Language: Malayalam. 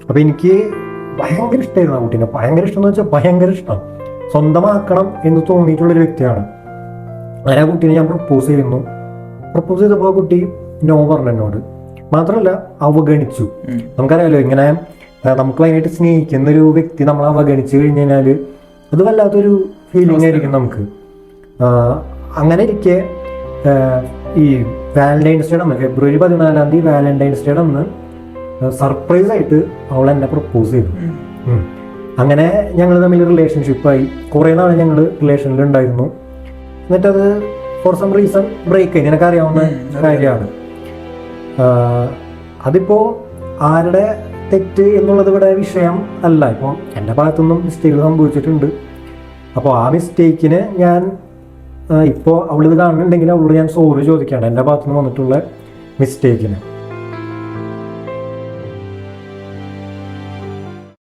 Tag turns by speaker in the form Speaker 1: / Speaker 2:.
Speaker 1: അപ്പോൾ എനിക്ക് ഭയങ്കര ഇഷ്ടമായിരുന്നു ആ കുട്ടീനെ. ഭയങ്കര ഇഷ്ടം എന്ന് വെച്ചാൽ ഭയങ്കര ഇഷ്ടം, സ്വന്തമാക്കണം എന്ന് തോന്നിയിട്ടുള്ളൊരു വ്യക്തിയാണ്. അങ്ങനെ ആ കുട്ടീനെ ഞാൻ പ്രപ്പോസ് ചെയ്യുന്നു. പ്രപ്പോസ് ചെയ്തപ്പോൾ ആ കുട്ടി നോ പറഞ്ഞു എന്നോട്. മാത്രമല്ല അവഗണിച്ചു. നമുക്കറിയാലോ, ഇങ്ങനെ നമുക്ക് ഭയങ്കരമായിട്ട് സ്നേഹിക്കുന്ന ഒരു വ്യക്തി നമ്മൾ അവഗണിച്ചു കഴിഞ്ഞ് കഴിഞ്ഞാൽ അത് വല്ലാത്തൊരു ഫീലിംഗ് ആയിരിക്കും നമുക്ക്. അങ്ങനെ ഇരിക്കെ ഈ വാലന്റൈൻസ് ഡേ അന്ന്, ഫെബ്രുവരി 14 വാലന്റൈൻസ് ഡേ അന്ന് സർപ്രൈസ് ആയിട്ട് അവൾ എന്നെ പ്രപ്പോസ് ചെയ്തു. അങ്ങനെ ഞങ്ങൾ തമ്മിൽ റിലേഷൻഷിപ്പായി. കുറേ നാൾ ഞങ്ങൾ റിലേഷനിലുണ്ടായിരുന്നു. എന്നിട്ടത് ഫോർ സം റീസൺ ബ്രേക്ക് ആയി. നിനക്കറിയാവുന്ന കാര്യമാണ്. അതിപ്പോൾ ആരുടെ തെറ്റ് എന്നുള്ളത് ഇവിടെ വിഷയം അല്ല. ഇപ്പോൾ എൻ്റെ ഭാഗത്തുനിന്നും മിസ്റ്റേക്ക് സംഭവിച്ചിട്ടുണ്ട്. അപ്പോൾ ആ മിസ്റ്റേക്കിന് ഞാൻ ഇപ്പോൾ അവളിത് കാണുന്നുണ്ടെങ്കിൽ അവളോട് ഞാൻ സോറി ചോദിക്കുകയാണ്, എൻ്റെ ഭാഗത്തുനിന്ന് വന്നിട്ടുള്ള മിസ്റ്റേക്കിന്.